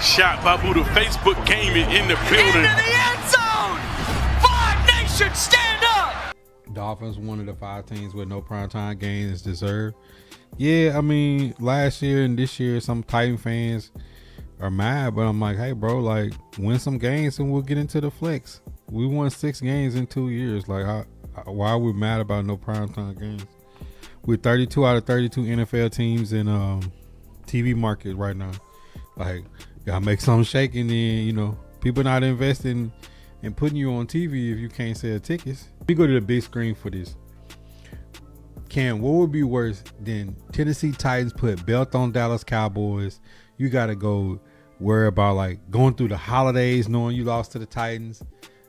shot by Buddha. Facebook gaming in the building. Into the end zone! Five Nations, stand up! Dolphins, one of the 5 teams with no primetime games deserved. Yeah, I mean, last year and this year, some Titan fans are mad, but I'm like, hey, bro, like, win some games and we'll get into the flex. We won 6 games in 2 years. Like, why are we mad about no primetime games? We're 32 out of 32 NFL teams in TV market right now. Like, gotta make something shake, and then, you know, people not investing in putting you on TV if you can't sell tickets. We go to the big screen for this. Cam, what would be worse than Tennessee Titans put belt on Dallas Cowboys? You gotta go worry about like going through the holidays knowing you lost to the Titans.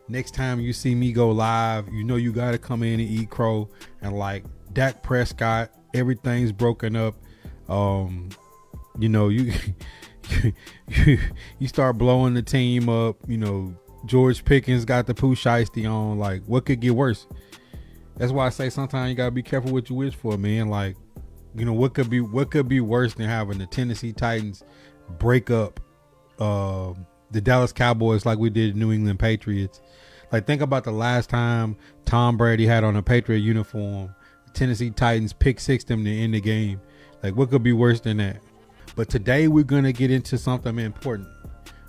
Next time you see me go live, you know you gotta come in and eat crow, and like Dak Prescott, everything's broken up. You know, you start blowing the team up. You know, George Pickens got the poo shiesty on. Like, what could get worse? That's why I say sometimes you gotta be careful what you wish for, man. Like, you know, what could be worse than having the Tennessee Titans break up the Dallas Cowboys like we did the New England Patriots. Like, think about the last time Tom Brady had on a Patriot uniform. Tennessee Titans pick 6 them to end the game. Like, what could be worse than that? But today we're gonna get into something important.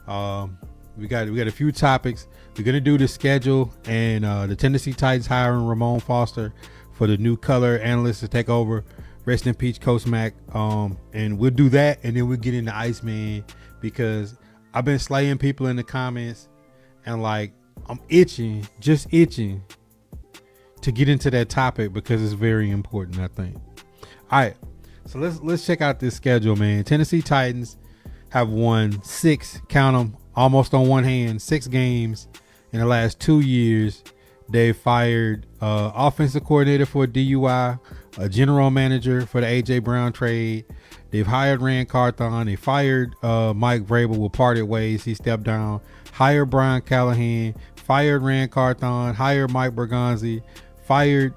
We got a few topics. We're gonna do the schedule and the Tennessee Titans hiring Ramon Foster for the new color analyst to take over. Rest in peace, Coach Mac. And we'll do that, and then we'll get into Iceman, because I've been slaying people in the comments, and like I'm just itching to get into that topic because it's very important, I think. All right, so let's check out this schedule, man. Tennessee Titans have won 6, count them, almost on one hand, 6 games in the last 2 years. They fired offensive coordinator for a DUI, a general manager for the A.J. Brown trade. They've hired Rand Carthon. They fired Mike Vrabel with parted ways. He stepped down. Hired Brian Callahan. Fired Rand Carthon. Hired Mike Bergonzi. Fired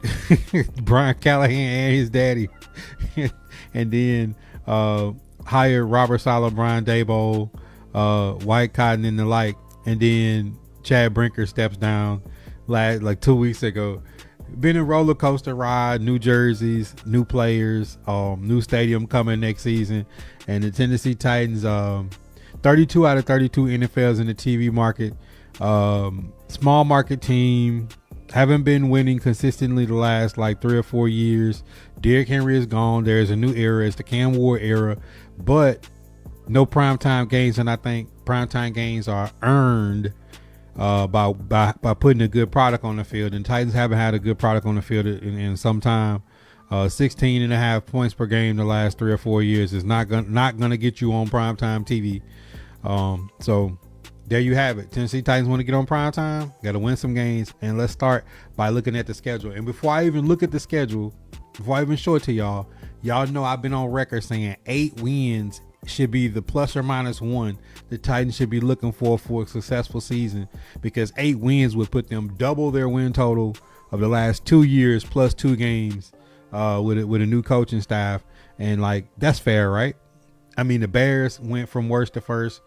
Brian Callahan and his daddy. And then hired Robert Saleh, Brian Daboll, White Cotton and the like. And then Chad Brinker steps down like 2 weeks ago. Been a roller coaster ride, new jerseys, new players, new stadium coming next season. And the Tennessee Titans, 32 out of 32 NFLs in the TV market. Small market team, haven't been winning consistently the last like 3 or 4 years. Derrick Henry is gone. There's a new era. It's the Cam Ward era, but no primetime games. And I think primetime games are earned by putting a good product on the field, and Titans haven't had a good product on the field in some time. 16.5 points per game the last 3 or 4 years is not gonna get you on primetime TV. So there you have it. Tennessee Titans want to get on primetime, got to win some games, and let's start by looking at the schedule. And before I even look at the schedule, before I even show it to y'all know I've been on record saying 8 wins should be the plus or minus 1 the Titans should be looking for a successful season, because 8 wins would put them double their win total of the last 2 years plus 2 games with a new coaching staff. And like, that's fair, right? I mean, the Bears went from worst to first,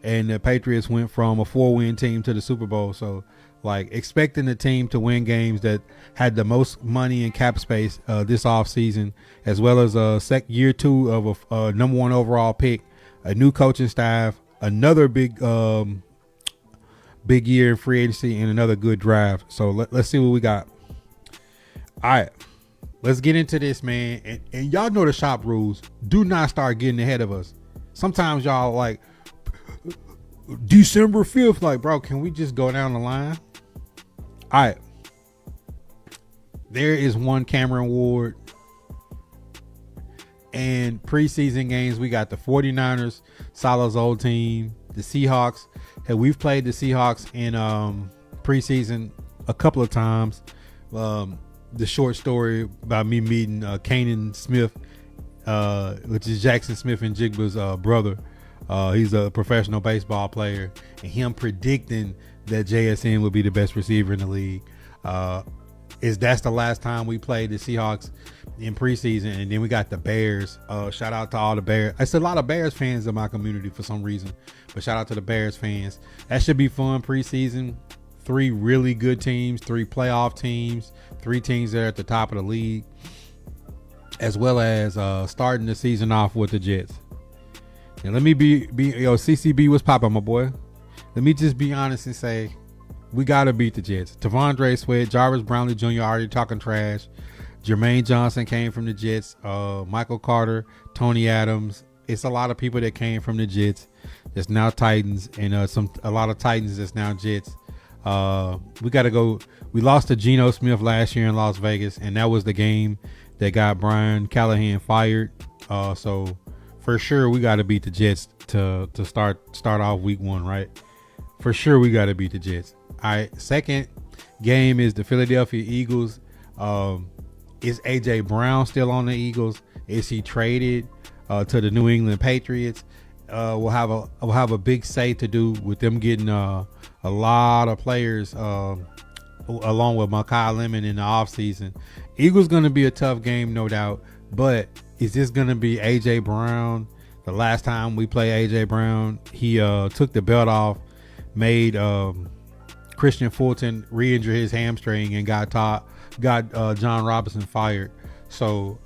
and the Patriots went from a 4-win team to the Super Bowl. So like, expecting the team to win games that had the most money and cap space this offseason, as well as year 2 of a number 1 overall pick, a new coaching staff, another big year in free agency, and another good draft. So let's see what we got. All right, let's get into this, man. And y'all know the shop rules. Do not start getting ahead of us. Sometimes y'all like December 5th, like, bro, can we just go down the line? All right, there is one Cameron Ward. And preseason games, we got the 49ers, Salah's old team, the Seahawks. Hey, we've played the Seahawks in preseason a couple of times. The short story about me meeting Kanan Smith, which is Jackson Smith and Jigba's brother. He's a professional baseball player, and him predicting that JSN would be the best receiver in the league. that's the last time we played the Seahawks in preseason, and then we got the Bears. Shout out to all the Bears. It's a lot of Bears fans in my community for some reason, but shout out to the Bears fans. That should be fun preseason. 3 really good teams, 3 playoff teams, 3 teams that are at the top of the league, as well as starting the season off with the Jets. And let me be CCB was popping, my boy. Let me just be honest and say we gotta beat the Jets. Tavondre Sweat, Jarvis Brownlee Jr. already talking trash. Jermaine Johnson came from the Jets. Michael Carter, Tony Adams. It's a lot of people that came from the Jets that's now Titans, and a lot of Titans that's now Jets. We got to go. We lost to Geno Smith last year in Las Vegas, and that was the game that got Brian Callahan fired. So for sure, we got to beat the Jets to start off week 1, right? For sure, we got to beat the Jets. All right. Second game is the Philadelphia Eagles. Is AJ Brown still on the Eagles? Is he traded to the New England Patriots? We'll have a big say to do with them getting a lot of players along with Mekhi Lemon in the offseason. Eagles going to be a tough game, no doubt. But is this going to be AJ Brown? The last time we played AJ Brown, he took the belt off, made Christian Fulton re-injure his hamstring, and got John Robinson fired. So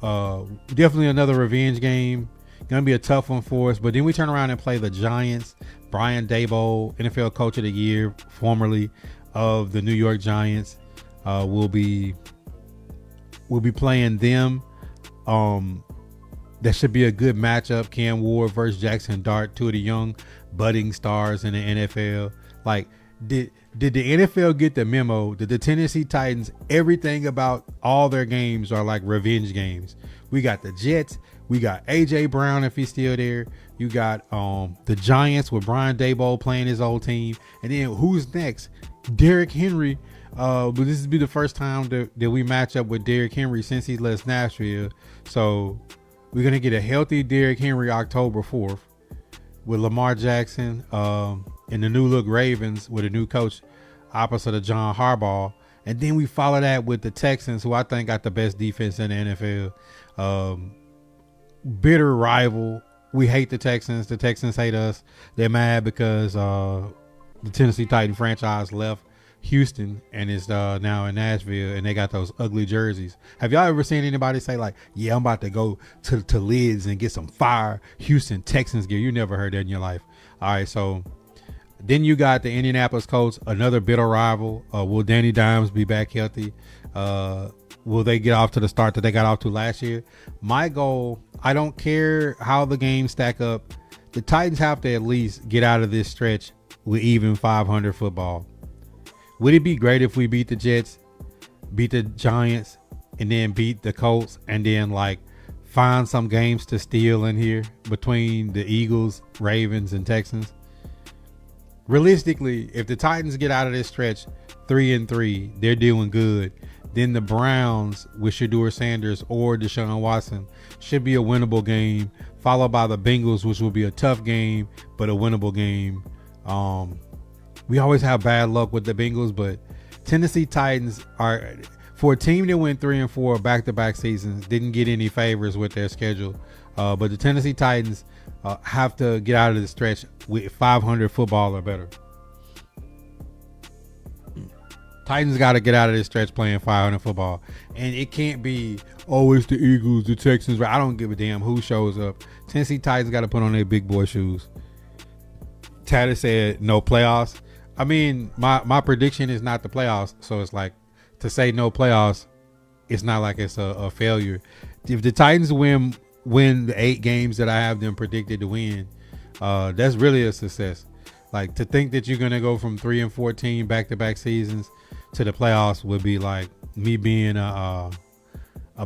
definitely another revenge game. Going to be a tough one for us. But then we turn around and play the Giants. Brian Daboll, NFL Coach of the Year, formerly of the New York Giants, will be playing them. That should be a good matchup. Cam Ward versus Jackson Dart, 2 of the young budding stars in the NFL. Like, did the NFL get the memo that the Tennessee Titans, everything about all their games are like revenge games? We got the Jets. We got AJ Brown if he's still there. You got the Giants with Brian Daboll playing his old team. And then who's next? Derrick Henry. But this will be the first time that we match up with Derrick Henry since he left Nashville. So we're going to get a healthy Derrick Henry October 4th with Lamar Jackson and the new look Ravens with a new coach opposite of John Harbaugh. And then we follow that with the Texans, who I think got the best defense in the NFL. Bitter rival. We hate the Texans. The Texans hate us. They're mad because the Tennessee Titan franchise left Houston and is now in Nashville, and they got those ugly jerseys. Have y'all ever seen anybody say like, yeah, I'm about to go to Lids and get some fire Houston Texans gear? You never heard that in your life. All right, so then you got the Indianapolis Colts, another bitter rival. Will Danny Dimes be back healthy? Will they get off to the start that they got off to last year? My goal, I don't care how the games stack up. The Titans have to at least get out of this stretch with even 500 football. Would it be great if we beat the Jets, beat the Giants, and then beat the Colts, and then like find some games to steal in here between the Eagles, Ravens, and Texans? Realistically, if the Titans get out of this stretch 3-3, they're doing good. Then the Browns with Shedeur Sanders or Deshaun Watson should be a winnable game, followed by the Bengals, which will be a tough game, but a winnable game. We always have bad luck with the Bengals, but Tennessee Titans are, for a team that went 3-4 back-to-back seasons, didn't get any favors with their schedule. But the Tennessee Titans have to get out of the stretch with 500 football or better. Titans got to get out of this stretch playing 500 football. And it can't be, oh, it's the Eagles, the Texans. I don't give a damn who shows up. Tennessee Titans got to put on their big boy shoes. Tatter said no playoffs. I mean, my prediction is not the playoffs. So it's like, to say no playoffs, it's not like it's a failure. If the Titans win the 8 games that I have them predicted to win, that's really a success. Like, to think that you're going to go from 3-14 back-to-back seasons to the playoffs would be like me being a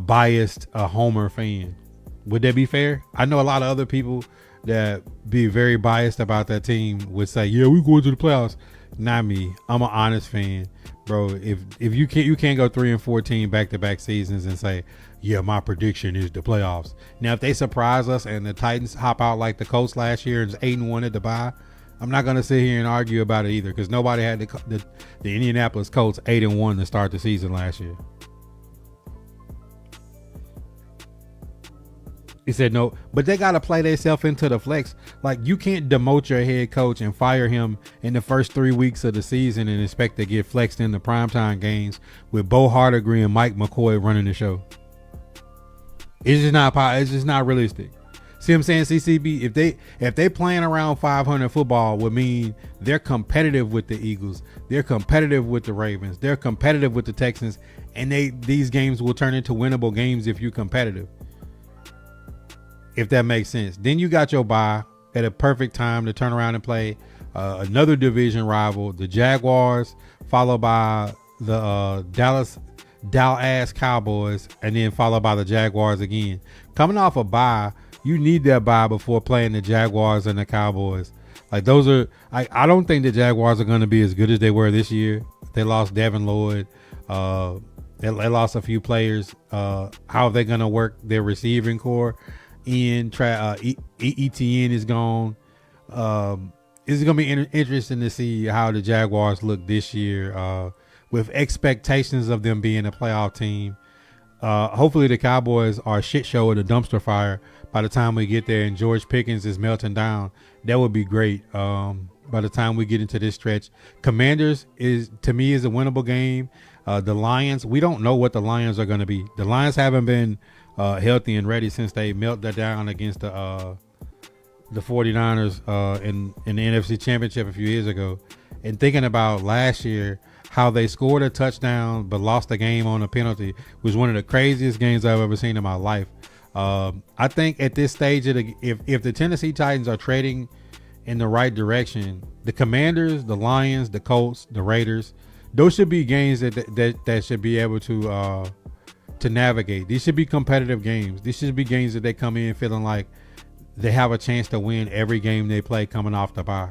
biased homer fan. Would that be fair? I know a lot of other people that be very biased about that team would say, yeah, we're going to the playoffs. Not me. I'm an honest fan, bro. If you can't go 3-14 back-to-back seasons and say, yeah, my prediction is the playoffs. Now, if they surprise us and the Titans hop out like the Colts last year and 8-1 at the bye, I'm not going to sit here and argue about it either, because nobody had the Indianapolis Colts 8-1 to start the season last year. He said no, but they got to play themselves into the flex. Like, you can't demote your head coach and fire him in the first 3 weeks of the season and expect to get flexed in the primetime games with Bo Hardigree and Mike McCoy running the show. It's just not realistic. See what I'm saying, CCB? If they playing around 500 football would mean they're competitive with the Eagles, they're competitive with the Ravens, they're competitive with the Texans, and these games will turn into winnable games if you're competitive. If that makes sense. Then you got your bye at a perfect time to turn around and play another division rival, the Jaguars, followed by the Dallas Cowboys, and then followed by the Jaguars again. Coming off a bye, you need that bye before playing the Jaguars and the Cowboys. Like, those are, I don't think the Jaguars are going to be as good as they were this year. They lost Devin Lloyd. They lost a few players. How are they going to work their receiving core? ETN is gone. It's going to be interesting to see how the Jaguars look this year with expectations of them being a playoff team. Hopefully the Cowboys are a shit show at a dumpster fire by the time we get there and George Pickens is melting down. That would be great. By the time we get into this stretch, Commanders to me is a winnable game. The Lions, we don't know what the Lions are going to be. The Lions haven't been healthy and ready since they melted down against the 49ers in the NFC Championship a few years ago. And thinking about last year, how they scored a touchdown but lost the game on a penalty was one of the craziest games I've ever seen in my life. I think at this stage, if the Tennessee Titans are trading in the right direction, the Commanders, the Lions, the Colts, the Raiders, those should be games that should be able to navigate. These should be competitive games. These should be games that they come in feeling like they have a chance to win every game they play coming off the bye.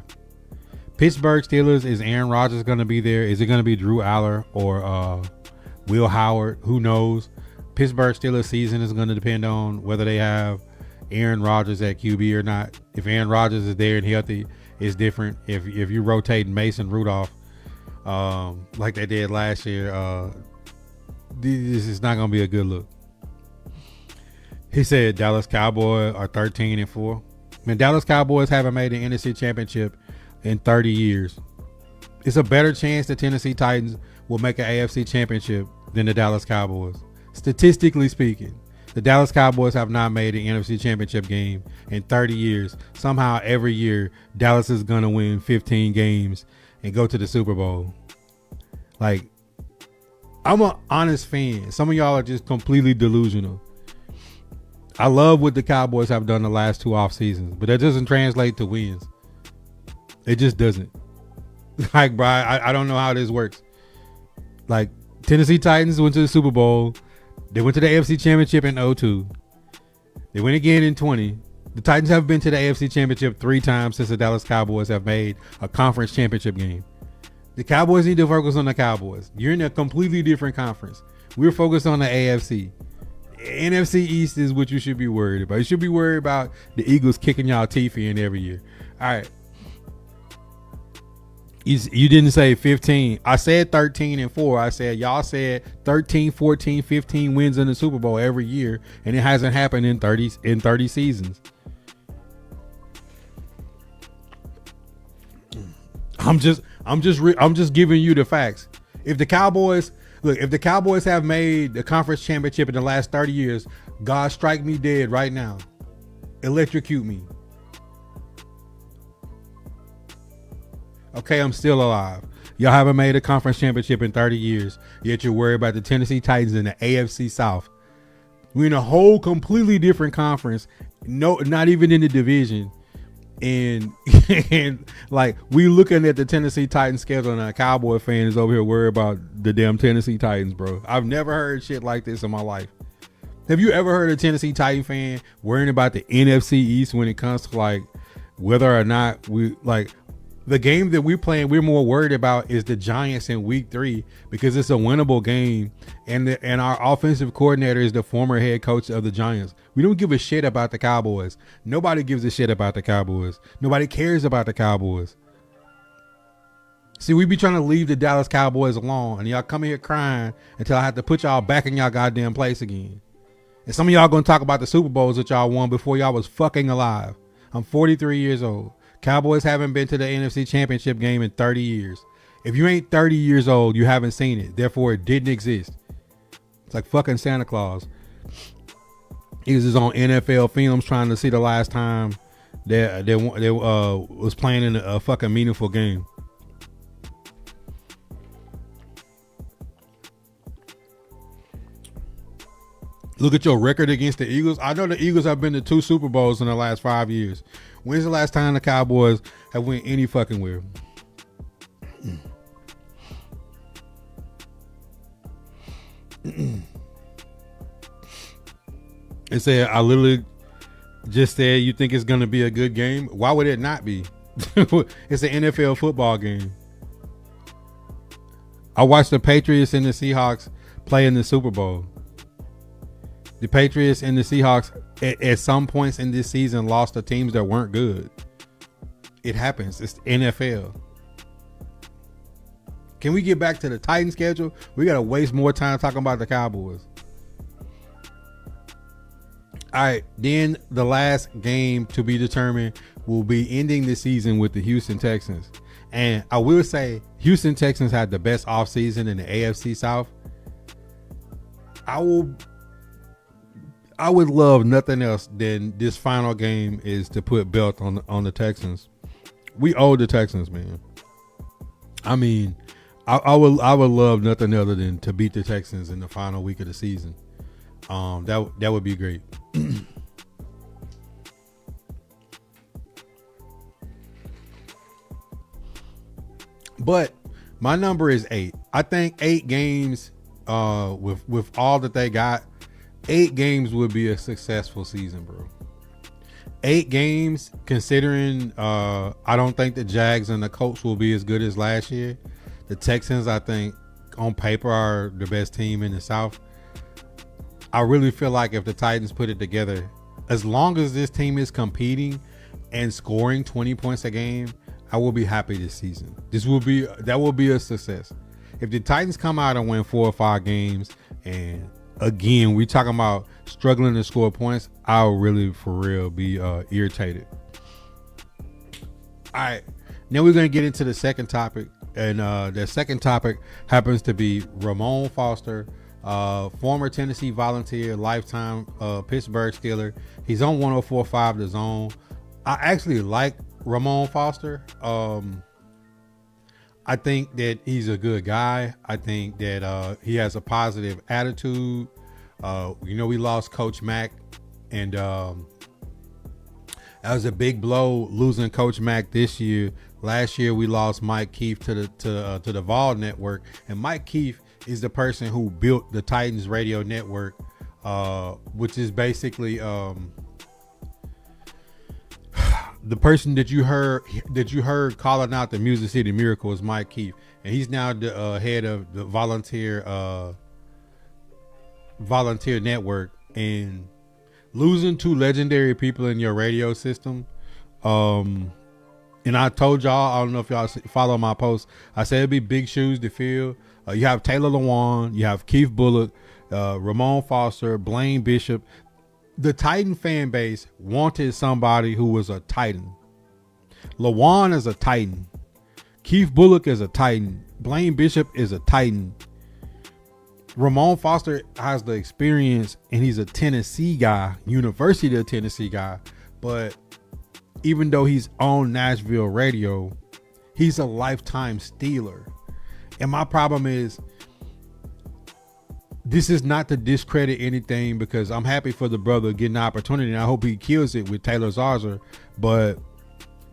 Pittsburgh Steelers, is Aaron Rodgers going to be there? Is it going to be Drew Aller or Will Howard? Who knows? Pittsburgh Steelers season is going to depend on whether they have Aaron Rodgers at QB or not. If Aaron Rodgers is there and healthy, it's different. If you rotate Mason Rudolph like they did last year, this is not going to be a good look. He said Dallas Cowboys are 13-4. Man, Dallas Cowboys haven't made an NFC Championship in 30 years. It's a better chance the Tennessee Titans will make an AFC Championship than the Dallas Cowboys. Statistically speaking, the Dallas Cowboys have not made an NFC Championship game in 30 years. Somehow every year, Dallas is going to win 15 games and go to the Super Bowl. Like, I'm an honest fan. Some of y'all are just completely delusional. I love what the Cowboys have done the last 2 off seasons, but that doesn't translate to wins. It just doesn't. Like, bro, I don't know how this works. Like, Tennessee Titans went to the Super Bowl. They went to the AFC Championship in 2002. They went again in 20. The Titans have been to the AFC Championship 3 times since the Dallas Cowboys have made a conference championship game. The Cowboys need to focus on the Cowboys. You're in a completely different conference. We're focused on the AFC. NFC East is what you should be worried about. You should be worried about the Eagles kicking y'all teeth in every year. All right. You didn't say 15. I said 13-4. I said y'all said 13, 14, 15 wins in the Super Bowl every year, and it hasn't happened in 30 seasons. I'm just giving you the facts. If the Cowboys have made the conference championship in the last 30 years, God strike me dead right now. Electrocute me. Okay, I'm still alive. Y'all haven't made a conference championship in 30 years, yet you're worried about the Tennessee Titans in the AFC South. We're in a whole completely different conference. No, not even in the division. And like, we looking at the Tennessee Titans schedule, and a Cowboy fan is over here worried about the damn Tennessee Titans, bro. I've never heard shit like this in my life. Have you ever heard a Tennessee Titan fan worrying about the NFC East when it comes to like whether or not we like the game that we're playing? We're more worried about is the Giants in week 3 because it's a winnable game, and our offensive coordinator is the former head coach of the Giants. We don't give a shit about the Cowboys. Nobody gives a shit about the Cowboys. Nobody cares about the Cowboys. See, we be trying to leave the Dallas Cowboys alone, and y'all come here crying until I have to put y'all back in y'all goddamn place again. And some of y'all gonna talk about the Super Bowls that y'all won before y'all was fucking alive. I'm 43 years old. Cowboys haven't been to the NFC Championship game in 30 years. If you ain't 30 years old, you haven't seen it. Therefore, it didn't exist. It's like fucking Santa Claus. He was just on NFL films trying to see the last time they was playing in a fucking meaningful game. Look at your record against the Eagles. I know the Eagles have been to 2 Super Bowls in the last 5 years. When's the last time the Cowboys have went any fucking where? It said, I literally just said, you think it's going to be a good game? Why would it not be? It's an NFL football game. I watched the Patriots and the Seahawks play in the Super Bowl. The Patriots and the Seahawks at some points in this season lost to teams that weren't good. It happens. It's the NFL. Can we get back to the Titan schedule? We got to waste more time talking about the Cowboys. All right. Then the last game to be determined will be ending the season with the Houston Texans. And I will say Houston Texans had the best offseason in the AFC South. I would love nothing else than this final game is to put belt on the Texans. We owe the Texans, man. I mean, I would love nothing other than to beat the Texans in the final week of the season. That would be great. But my number is 8. I think 8 games with all that they got, 8 games would be a successful season, bro. 8 games, considering I don't think the Jags and the Colts will be as good as last year. The Texans, I think, on paper are the best team in the South. I really feel like if the Titans put it together, as long as this team is competing and scoring 20 points a game, I will be happy this season. That will be a success. If the Titans come out and win 4 or 5 games, and again, we talking about struggling to score points, I'll really, for real, be irritated. All right, now we're going to get into the second topic. And the second topic happens to be Ramon Foster, former Tennessee Volunteer, lifetime Pittsburgh Steeler. He's on 104.5 The Zone. I actually like Ramon Foster. I think that he's a good guy. I think that he has a positive attitude. We lost Coach Mack, and that was a big blow losing Coach Mack this year. Last year we lost Mike Keefe to the Vol Network, and Mike Keefe is the person who built the Titans radio network, which is basically the person that you heard calling out the Music City Miracle is Mike Keefe, and he's now the head of the volunteer network. And losing 2 legendary people in your radio system, and I told y'all, I don't know if y'all follow my post, I said it'd be big shoes to fill. You have Taylor Lewan, you have Keith Bullock, Ramon Foster, Blaine Bishop. The Titan fan base wanted somebody who was a Titan. Lewan is a Titan. Keith Bullock is a Titan. Blaine Bishop is a Titan. Ramon Foster has the experience, and he's a Tennessee guy, University of Tennessee guy. But even though he's on Nashville radio, he's a lifetime Steeler. And my problem is, this is not to discredit anything, because I'm happy for the brother getting the opportunity, and I hope he kills it with Taylor Zarza. But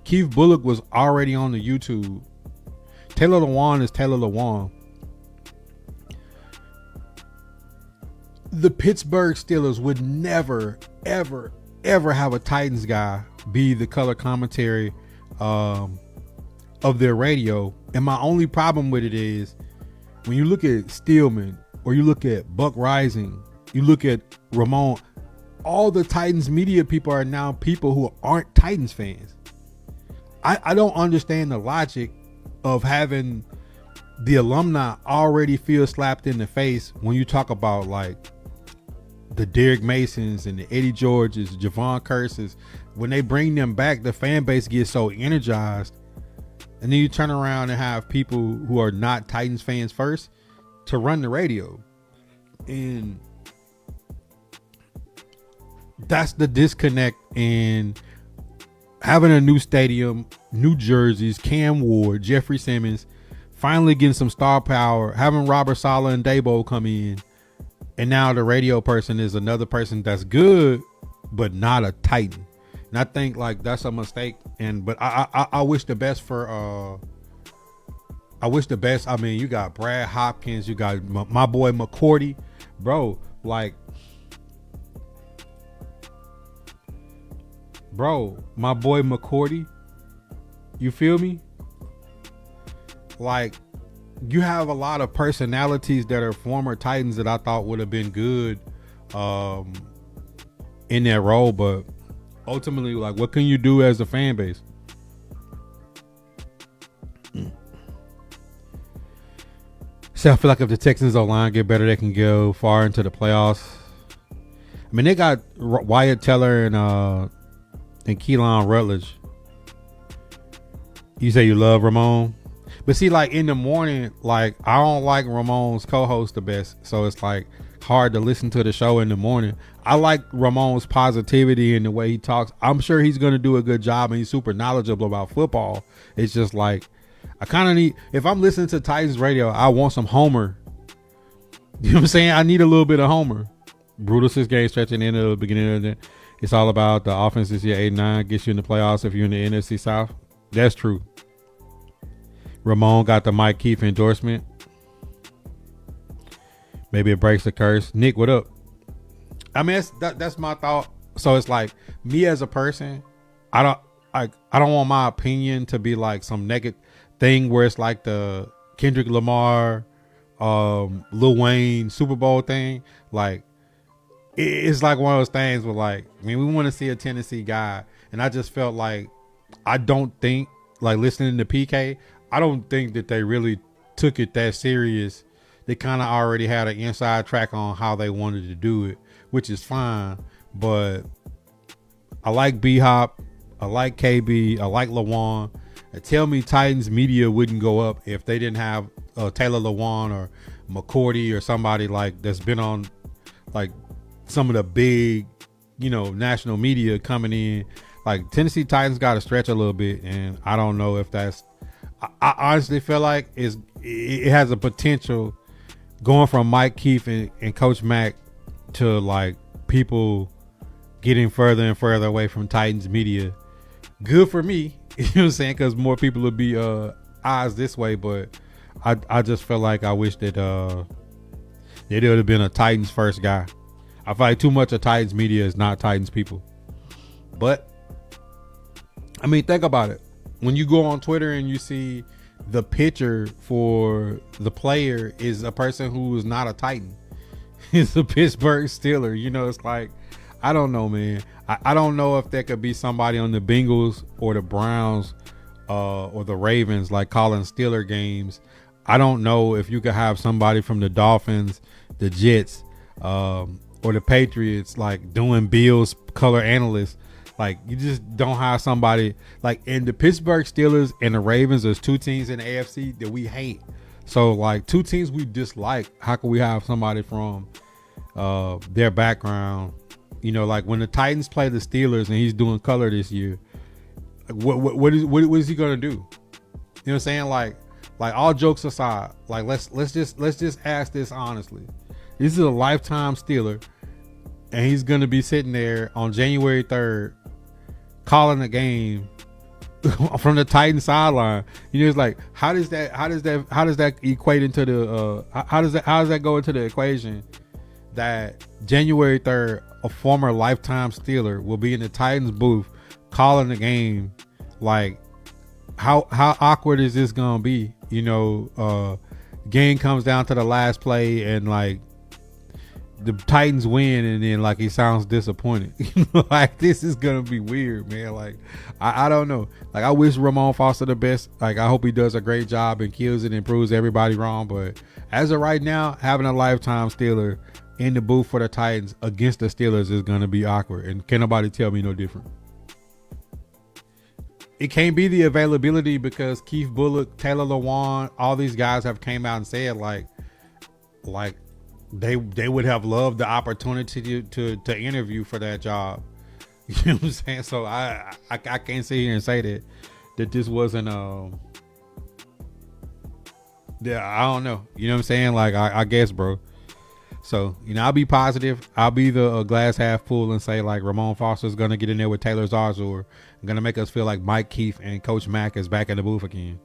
Keith Bullock was already on the YouTube. Taylor Lewan is Taylor Lewan. The Pittsburgh Steelers would never, ever, ever have a Titans guy be the color commentary of their radio. And my only problem with it is, when you look at Steelman, or you look at Buck Rising, you look at Ramon, all the Titans media people are now people who aren't Titans fans. I don't understand the logic of having the alumni already feel slapped in the face when you talk about like the Derek Masons and the Eddie Georges, Javon Curses, when they bring them back, the fan base gets so energized. And then you turn around and have people who are not Titans fans first to run the radio. And that's the disconnect in having a new stadium, new jerseys, Cam Ward, Jeffrey Simmons, finally getting some star power, having Robert Saleh and Dabo come in. And now the radio person is another person that's good, but not a Titan. And I think like that's a mistake. But I wish the best for I wish the best. I mean, you got Brad Hopkins, you got my boy McCourty, bro. Like, bro, my boy McCourty. You feel me? Like, you have a lot of personalities that are former Titans that I thought would have been good in that role, but ultimately, like, what can you do as a fan base? So I feel like if the Texans O-line get better, they can go far into the playoffs. I mean, they got Wyatt Teller and Keelan Rutledge. You say you love Ramon? But see, like in the morning, like I don't like Ramon's co-host the best. So it's like hard to listen to the show in the morning. I like Ramon's positivity and the way he talks. I'm sure he's going to do a good job and he's super knowledgeable about football. It's just like, I kind of need, if I'm listening to Titans radio, I want some Homer. You know what I'm saying? I need a little bit of Homer. Brutus is game stretching in the beginning of it. It's all about the offense this year, 8-9, gets you in the playoffs if you're in the NFC South. That's true. Ramon got the Mike Keith endorsement. Maybe it breaks the curse. Nick, what up? I mean, that's my thought. So it's like me as a person, I don't want my opinion to be like some negative thing where it's like the Kendrick Lamar, Lil Wayne Super Bowl thing. Like it's like one of those things where like, I mean, we want to see a Tennessee guy, and I just felt like I don't think like listening to PK. I don't think that they really took it that serious. They kind of already had an inside track on how they wanted to do it, which is fine. But I like B-Hop. I like KB. I like Lawan. Tell me Titans media wouldn't go up if they didn't have Taylor Lawan or McCourty or somebody like that's been on like some of the big, you know, national media coming in. Like Tennessee Titans got to stretch a little bit, and I don't know if that's. I honestly feel like it has a potential going from Mike Keith and Coach Mack to like people getting further and further away from Titans media. Good for me, you know what I'm saying? Because more people would be eyes this way. But I just feel like I wish that it would have been a Titans first guy. I feel like too much of Titans media is not Titans people. But I mean, think about it. When you go on Twitter and you see the picture for the player is a person who is not a Titan. It's a Pittsburgh Steeler. You know, it's like, I don't know, man. I don't know if there could be somebody on the Bengals or the Browns or the Ravens like calling Steeler games. I don't know if you could have somebody from the Dolphins, the Jets, or the Patriots like doing Bills color analysts. Like, you just don't have somebody like in the Pittsburgh Steelers and the Ravens. There's two teams in the AFC that we hate. So like two teams we dislike. How can we have somebody from their background? You know, like when the Titans play the Steelers and he's doing color this year, what is he gonna do? You know what I'm saying? Like all jokes aside, like let's just ask this honestly. This is a lifetime Steeler, and he's gonna be sitting there on January 3rd calling a game from the Titans sideline. You know, it's like how does that equate into the how does that go into the equation that January 3rd a former lifetime Steeler will be in the Titans booth calling the game? Like how awkward is this gonna be? You know, game comes down to the last play and like the Titans win, and then like he sounds disappointed. Like this is gonna be weird, man. Like I don't know. Like I wish Ramon Foster the best. Like I hope he does a great job and kills it and proves everybody wrong. But as of right now, having a lifetime Steeler in the booth for the Titans against the Steelers is going to be awkward, and can't nobody tell me no different. It can't be the availability because Keith Bulluck, Taylor Lewan, all these guys have came out and said like they would have loved the opportunity to interview for that job. You know what I'm saying? So I can't sit here and say that this wasn't yeah, I don't know. You know what I'm saying? Like I guess, bro. So, you know, I'll be positive. I'll be the glass half full and say like Ramon Foster's gonna get in there with Taylor Zarzor and gonna make us feel like Mike Keith and Coach Mack is back in the booth again.